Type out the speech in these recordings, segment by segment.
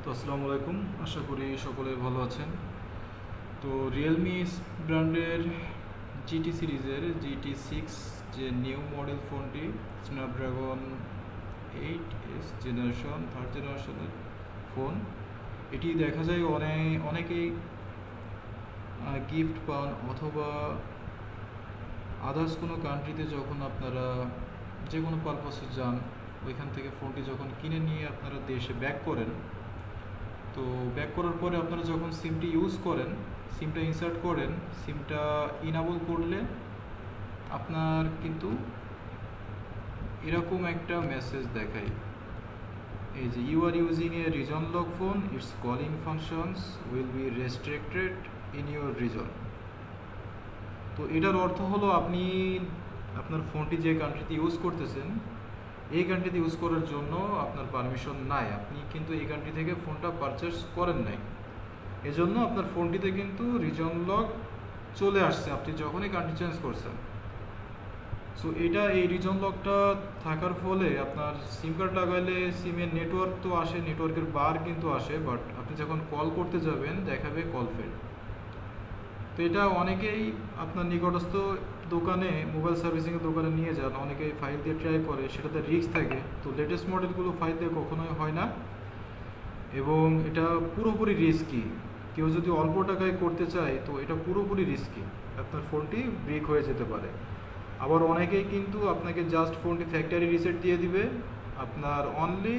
তো আসসালামু আলাইকুম, আশা করি সকলে ভালো আছেন। তো রিয়েলমি ব্র্যান্ডের জিটি সিরিজের GT6 যে নিউ মডেল ফোনটি, স্ন্যাপড্রাগন 8S জেনারেশন, থার্ড জেনারেশনের ফোন। এটি দেখা যায় অনেকেই গিফট পান অথবা আদার্স কোনো কান্ট্রিতে যখন আপনারা যে কোনো পারপাসে যান, ওইখান থেকে ফোনটি যখন কিনে নিয়ে আপনারা দেশে ব্যাক করেন, তো ব্যাক করার পরে আপনারা যখন সিমটি ইউজ করেন, সিমটা ইনসার্ট করেন, সিমটা ইনাবল করলে আপনার কিন্তু এরকম একটা মেসেজ দেখায়, এই যে you are using a region lock phone, it's calling functions will be restricted in your region. তো এটার অর্থ হলো আপনি আপনার ফোনটি যে কান্ট্রিতে ইউজ করতেছেন, এই কান্ট্রিতে ইউজ করার জন্য আপনার পারমিশন নাই, আপনি কিন্তু এই কান্ট্রি থেকে ফোনটা পারচেস করেন নাই, এজন্য আপনার ফোনটিতে কিন্তু রিজন লক চলে আসছে আপনি যখনই কান্ট্রি চেঞ্জ করছেন। সো এই রিজন লকটা থাকার ফলে আপনার সিম কার্ড লাগাইলে সিমের নেটওয়ার্ক তো আসে, নেটওয়ার্কের বার কিন্তু আসে, বাট আপনি যখন কল করতে যাবেন দেখাবে কল ফেল। তো এটা অনেকেই আপনার নিকটস্থ দোকানে, মোবাইল সার্ভিসিংয়ের দোকানে নিয়ে যান, অনেকেই ফাইল দিয়ে ট্রাই করে, সেটাতে রিস্ক থাকে। তো লেটেস্ট মডেলগুলো ফাইল দিয়ে কখনোই হয় না, এবং এটা পুরোপুরি রিস্কি। কেউ যদি অল্প টাকায় করতে চায় তো এটা পুরোপুরি রিস্কি, আপনার ফোনটি ব্রেক হয়ে যেতে পারে। আবার অনেকেই কিন্তু আপনাকে জাস্ট ফোনটি ফ্যাক্টরি রিসেট দিয়ে দিবে, আপনার অনলি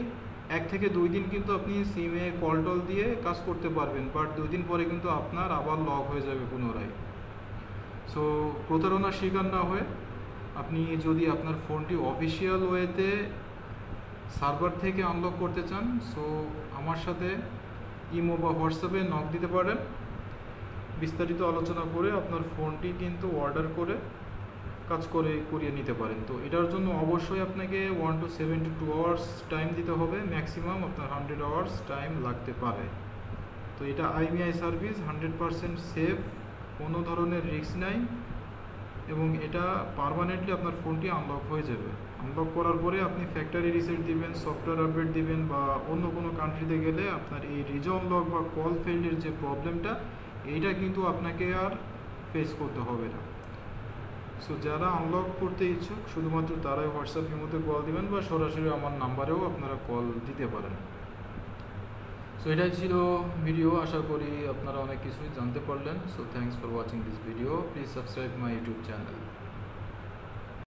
1 থেকে 2 দিন কিন্তু আপনি সিমে কল টল দিয়ে কাজ করতে পারবেন, বাট 2 দিন পরে কিন্তু আপনার আবার লক হয়ে যাবে পুনরায়। সো প্রতারণার শিকার না হয়ে আপনি যদি আপনার ফোনটি অফিসিয়াল ওয়েতে সার্ভার থেকে আনলক করতে চান, সো আমার সাথে ইমো বা হোয়াটসঅ্যাপে নক দিতে পারেন, বিস্তারিত আলোচনা করে আপনার ফোনটি কিন্তু অর্ডার করে কাজ করিয়ে নিতে পারেন। তো এটার জন্য অবশ্যই আপনাকে 1 to 72 আওয়ার্স টাইম দিতে হবে, ম্যাক্সিমাম আপনার 100 আওয়ার্স টাইম লাগতে পারে। তো এটা IMEI সার্ভিস, 100% সেফ, কোনো ধরনের রিস্ক নাই, এবং এটা পার্মানেন্টলি আপনার ফোনটি আনলক হয়ে যাবে। আনলক করার পরে আপনি ফ্যাক্টরি রিসেট দিবেন, সফটওয়্যার আপডেট দিবেন, বা অন্য কোনো কান্ট্রিতে গেলে আপনার এই রিজন লক বা কল ফেল্ডের যে প্রবলেমটা, এইটা কিন্তু আপনাকে আর ফেস করতে হবে না। সো যারা আনলক করতে ইচ্ছুক শুধুমাত্র তারাই হোয়াটসঅ্যাপের মধ্যে কল দিবেন, বা সরাসরি আমার নাম্বারেও আপনারা কল দিতে পারেন। সো এটাই ছিল ভিডিও, আশা করি আপনারা অনেক কিছুই জানতে পারলেন। So thanks for watching this video, please subscribe my YouTube channel.